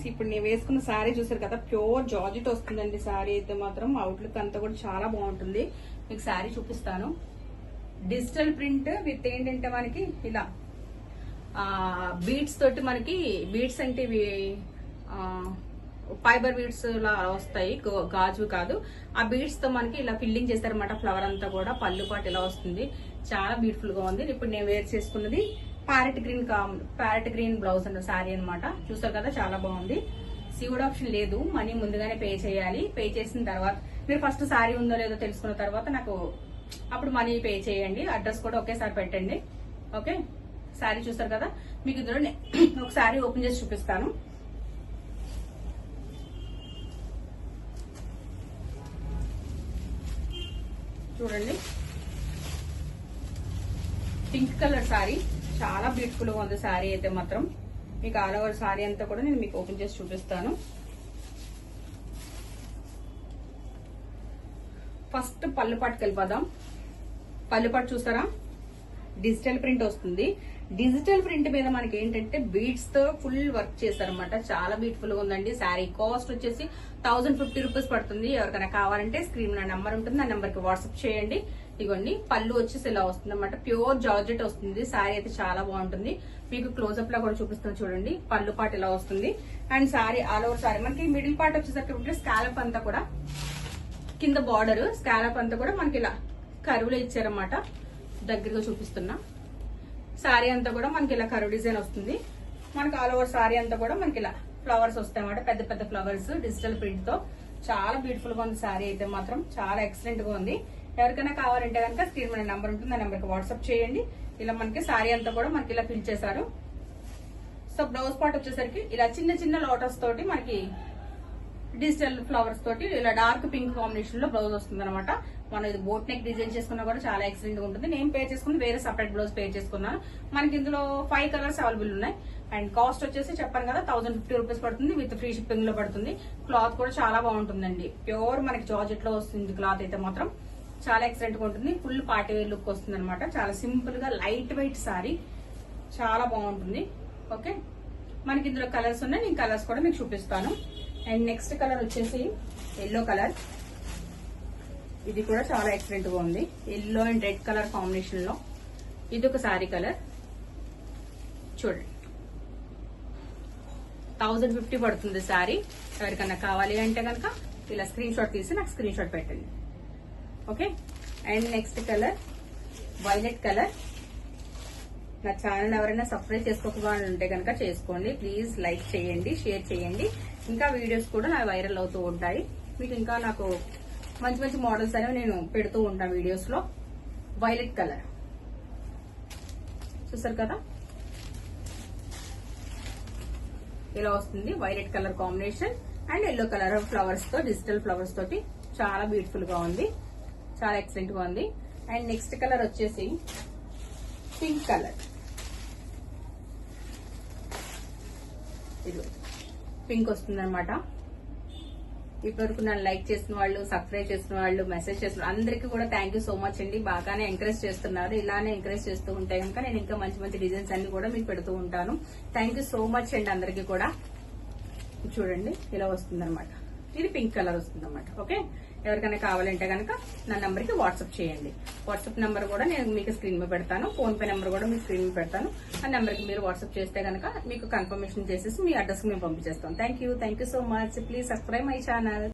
ఇప్పుడు నేను వేసుకున్న శారీ చూసారు కదా, ప్యూర్ జార్జెట్ వస్తుందండి. శారీ అయితే మాత్రం అవుట్లుక్ అంతా కూడా చాలా బాగుంటుంది. మీకు శారీ చూపిస్తాను. డిజిటల్ ప్రింట్ విత్ ఏంటంటే మనకి ఇలా బీడ్స్ తోటి, మనకి బీడ్స్ అంటే ఇవి ఫైబర్ బీడ్స్ లా వస్తాయి, గాజు కాదు. ఆ బీడ్స్ తో మనకి ఇలా ఫిల్లింగ్ చేస్తారనమాట. ఫ్లవర్ అంతా కూడా పళ్ళు పాటు ఇలా వస్తుంది. చాలా బ్యూటిఫుల్ గా ఉంది. ఇప్పుడు నేను వేర్ చేసుకున్నది ప్యారెట్ గ్రీన్ బ్లౌజ్ అన్న శారీ అనమాట. చూసారు కదా, చాలా బాగుంది. సీవుడ్ ఆప్షన్ లేదు, మనీ ముందుగానే పే చేయాలి. పే చేసిన తర్వాత మీరు ఫస్ట్ శారీ ఉందో లేదో తెలుసుకున్న తర్వాత నాకు అప్పుడు మనీ పే చేయండి. అడ్రస్ కూడా ఒకేసారి పెట్టండి. ఓకే, శారీ చూసారు కదా. మీకు ఇందులో ఒక శారీ ఓపెన్ చేసి చూపిస్తాను. చూడండి, పింక్ కలర్ శారీ, చాలా బ్యూటిఫుల్ గా ఉంది శారీ అయితే మాత్రం. మీకు ఆల్ ఓవర్ శారీ అంతా కూడా నేను మీకు ఓపెన్ చేసి చూపిస్తాను. ఫస్ట్ పళ్ళు పాటుకి వెళ్ళిపోదాం. పళ్ళు పాటు చూసారా, డిజిటల్ ప్రింట్ వస్తుంది. డిజిటల్ ప్రింట్ మీద మనకి ఏంటంటే బీడ్స్ తో ఫుల్ వర్క్ చేశారనమాట. చాలా బ్యూటిఫుల్ గా ఉందండి. శారీ కాస్ట్ వచ్చేసి 1050 రూపీస్ పడుతుంది. ఎవరికైనా కావాలంటే స్క్రీన్ నా నెంబర్ ఉంటుంది, ఆ నెంబర్ కి వాట్సాప్ చేయండి. ఇదిగోండి, పళ్ళు వచ్చేసి ఇలా వస్తుంది అనమాట. ప్యూర్ జార్జెట్ వస్తుంది. శారీ అయితే చాలా బాగుంటుంది. మీకు క్లోజ్అప్ లో కూడా చూపిస్తాను చూడండి. పళ్ళు పాటు ఇలా వస్తుంది. And sari all over sari మనకి మిడిల్ పార్ట్ వచ్చేసరికి స్కాలప్ అంతా కూడా, కింద బార్డర్ స్కాలప్ అంతా కూడా మనకి ఇలా కరువులో ఇచ్చారన్నమాట. దగ్గరగా చూపిస్తున్నా. శారీ అంతా కూడా మనకి ఇలా కరువు డిజైన్ వస్తుంది. మనకి ఆల్ ఓవర్ శారీ అంతా కూడా మనకి ఇలా ఫ్లవర్స్ వస్తాయి అన్నమాట. పెద్ద పెద్ద ఫ్లవర్స్ డిజిటల్ ప్రింట్ తో చాలా బ్యూటిఫుల్ గా ఉంది. శారీ అయితే మాత్రం చాలా ఎక్సలెంట్ గా ఉంది. ఎవరికైనా కావాలంటే కనుక స్క్రీన్ మీద నెంబర్ ఉంటుంది, ఆ నెంబర్ కి వాట్సాప్ చేయండి. ఇలా మనకి శారీ అంతా కూడా మనకి ఇలా ఫిల్ చేశారు. సో బ్లౌజ్ పార్ట్ వచ్చేసరికి ఇలా చిన్న చిన్న లోటస్ తోటి మనకి డిజిటల్ ఫ్లవర్స్ తోటి ఇలా డార్క్ పింక్ కాంబినేషన్ లో బ్లౌజ్ వస్తుంది అనమాట. మనం ఇది బోట్ నెక్ డిజైన్ చేసుకున్నా కూడా చాలా ఎక్సలెంట్ గా ఉంటుంది. నేను పే చేసుకుని వేరే సపరేట్ బ్లౌజ్ పే చేసుకున్నాను. మనకి ఇందులో 5 కలర్స్ అవైలబుల్ ఉన్నాయి. అండ్ కాస్ట్ వచ్చేసి చెప్పాను కదా, 1050 రూపీస్ పడుతుంది. విత్ ఫ్రీ షిప్పింగ్ లో పడుతుంది. క్లాత్ కూడా చాలా బాగుంటుందండి. ప్యూర్ మనకి జార్జెట్ లో వస్తుంది. క్లాత్ అయితే మాత్రం చాలా ఎక్సలెంట్ గా ఉంటుంది. ఫుల్ పార్టీ వేర్ లుక్ వస్తుంది అనమాట. చాలా సింపుల్ గా లైట్ వెయిట్ సారీ, చాలా బాగుంటుంది. ఓకే, మనకి ఇందులో కలర్స్ ఉన్నాయి. నేను కలర్స్ కూడా మీకు చూపిస్తాను. అండ్ నెక్స్ట్ కలర్ వచ్చేసి ఎల్లో కలర్. ఇది కూడా చాలా ఎక్సలెంట్ గా ఉంది. Yellow and red colour combination లో ఇది ఒక సారీ కలర్. చూడండి, 1050 పడుతుంది సారీ. ఎవరికన్నా కావాలి అంటే కనుక ఇలా స్క్రీన్ షాట్ తీసి నాకు స్క్రీన్ షాట్ పెట్టండి. Okay, and next colour violet colour. నా ఛానల్ ఎవరైనా సబ్స్క్రైబ్ చేసుకోకుండా ఉంటే కనుక చేసుకోండి. ప్లీజ్ లైక్ చేయండి, షేర్ చేయండి. ఇంకా వీడియోస్ కూడా నా వైరల్ అవుతూ ఉంటాయి. మీకు ఇంకా నాకు మంచి మంచి మోడల్స్ అనేవి నేను పెడుతూ ఉంటాను వీడియోస్ లో. వైలెట్ కలర్ చూసారు కదా, ఇలా వస్తుంది. Violet colour combination and yellow colour flowers తో, డిజిటల్ ఫ్లవర్స్ తోటి చాలా బ్యూటిఫుల్ గా ఉంది. చాలా ఎక్సలెంట్ గా ఉంది. అండ్ నెక్స్ట్ కలర్ వచ్చేసి పింక్ కలర్. ఇది పింక్ వస్తుంది అనమాట. ఇప్పటివరకు నన్ను లైక్ చేసిన వాళ్ళు, సబ్స్క్రైబ్ చేసిన వాళ్ళు, మెసేజ్ చేసిన అందరికీ కూడా థ్యాంక్ యూ సో మచ్ అండి. బాగానే ఎంకరేజ్ చేస్తున్నారు. ఇలానే ఎంకరేజ్ చేస్తూ ఉంటే కనుక నేను ఇంకా మంచి మంచి డిజైన్స్ అన్ని కూడా మీకు పెడుతూ ఉంటాను. థ్యాంక్ యూ సో మచ్ అండి అందరికీ కూడా. చూడండి, ఇలా వస్తుంది అనమాట. ఇది పింక్ కలర్ వస్తుంది అనమాట. ఓకే, ఎవరికైనా కావాలంటే కనుక నా నెంబర్ కి వాట్సాప్ చేయండి. వాట్సాప్ నెంబర్ కూడా నేను మీకు స్క్రీన్ మీద పెడతాను. ఫోన్ పే నెంబర్ కూడా మీకు స్క్రీన్ మీద పెడతాను. ఆ నెంబర్ కి మీరు వాట్సాప్ చేస్తే కనుక మీకు కన్ఫర్మేషన్ చేసేసి మీ అడ్రస్ కి మేము పంపించేస్తాం. Thank you so much. Please subscribe my channel.